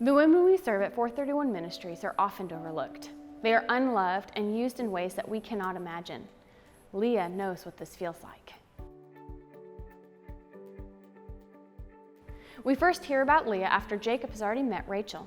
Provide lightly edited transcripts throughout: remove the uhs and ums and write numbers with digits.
The women we serve at 431 Ministries are often overlooked. They are unloved and used in ways that we cannot imagine. Leah knows what this feels like. We first hear about Leah after Jacob has already met Rachel.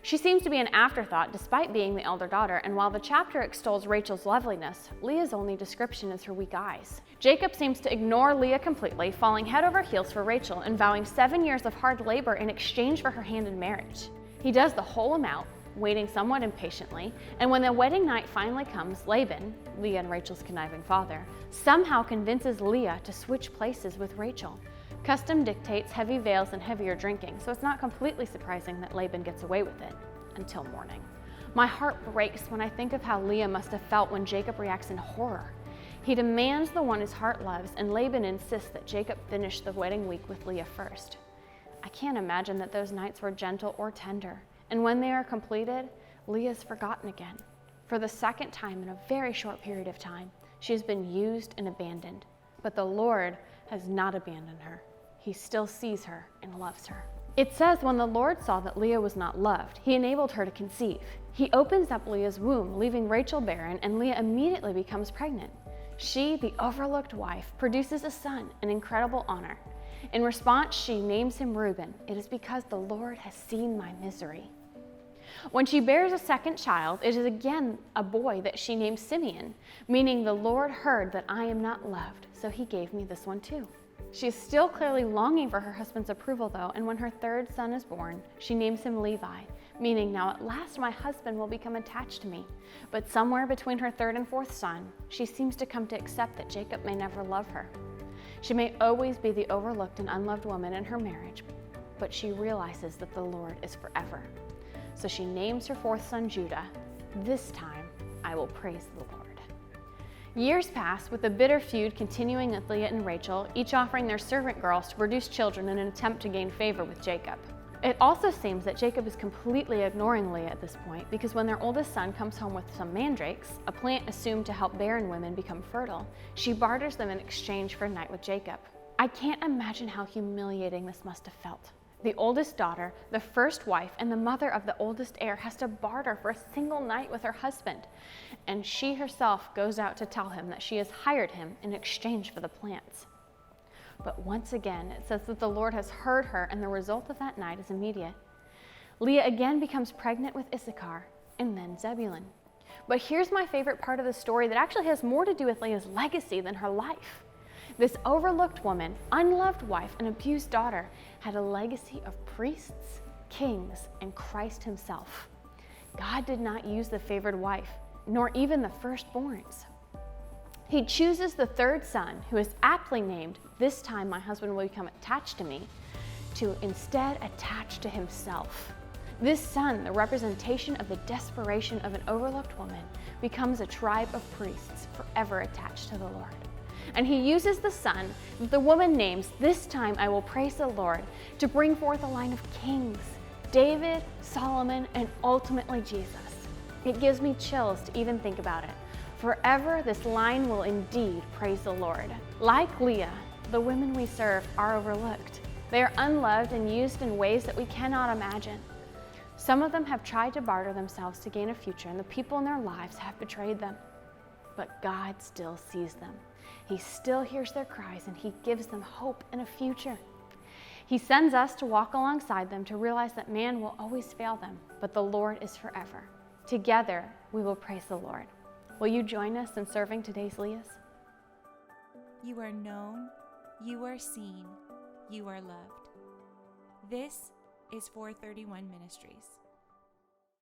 She seems to be an afterthought despite being the elder daughter, and while the chapter extols Rachel's loveliness, Leah's only description is her weak eyes. Jacob seems to ignore Leah completely, falling head over heels for Rachel and vowing 7 years of hard labor in exchange for her hand in marriage. He does the whole amount, waiting somewhat impatiently, and when the wedding night finally comes, Laban, Leah and Rachel's conniving father, somehow convinces Leah to switch places with Rachel. Custom dictates heavy veils and heavier drinking, so it's not completely surprising that Laban gets away with it until morning. My heart breaks when I think of how Leah must have felt when Jacob reacts in horror. He demands the one his heart loves, and Laban insists that Jacob finish the wedding week with Leah first. I can't imagine that those nights were gentle or tender, and when they are completed, Leah's forgotten again. For the second time in a very short period of time, she has been used and abandoned. But the Lord has not abandoned her. He still sees her and loves her. It says when the Lord saw that Leah was not loved, he enabled her to conceive. He opens up Leah's womb, leaving Rachel barren, and Leah immediately becomes pregnant. She, the overlooked wife, produces a son, an incredible honor. In response, she names him Reuben. It is because the Lord has seen my misery. When she bears a second child, it is again a boy that she names Simeon, meaning the Lord heard that I am not loved, so he gave me this one too. She is still clearly longing for her husband's approval though, and when her third son is born, she names him Levi, meaning now at last my husband will become attached to me. But somewhere between her third and fourth son, she seems to come to accept that Jacob may never love her. She may always be the overlooked and unloved woman in her marriage, but she realizes that the Lord is forever. So she names her fourth son Judah. This time, I will praise the Lord. Years pass, with a bitter feud continuing with Leah and Rachel, each offering their servant girls to produce children in an attempt to gain favor with Jacob. It also seems that Jacob is completely ignoring Leah at this point, because when their oldest son comes home with some mandrakes, a plant assumed to help barren women become fertile, she barters them in exchange for a night with Jacob. I can't imagine how humiliating this must have felt. The oldest daughter, the first wife, and the mother of the oldest heir has to barter for a single night with her husband. And she herself goes out to tell him that she has hired him in exchange for the plants. But once again, it says that the Lord has heard her, and the result of that night is immediate. Leah again becomes pregnant with Issachar, and then Zebulun. But here's my favorite part of the story that actually has more to do with Leah's legacy than her life. This overlooked woman, unloved wife, and abused daughter had a legacy of priests, kings, and Christ himself. God did not use the favored wife, nor even the firstborns. He chooses the third son, who is aptly named, "This time my husband will become attached to me," to instead attach to himself. This son, the representation of the desperation of an overlooked woman, becomes a tribe of priests forever attached to the Lord. And he uses the son that the woman names, "This time I will praise the Lord," to bring forth a line of kings, David, Solomon, and ultimately Jesus. It gives me chills to even think about it. Forever, this line will indeed praise the Lord. Like Leah, the women we serve are overlooked. They are unloved and used in ways that we cannot imagine. Some of them have tried to barter themselves to gain a future, and the people in their lives have betrayed them. But God still sees them. He still hears their cries, and he gives them hope and a future. He sends us to walk alongside them to realize that man will always fail them, but the Lord is forever. Together, we will praise the Lord. Will you join us in serving today's Leahs? You are known, you are seen, you are loved. This is 431 Ministries.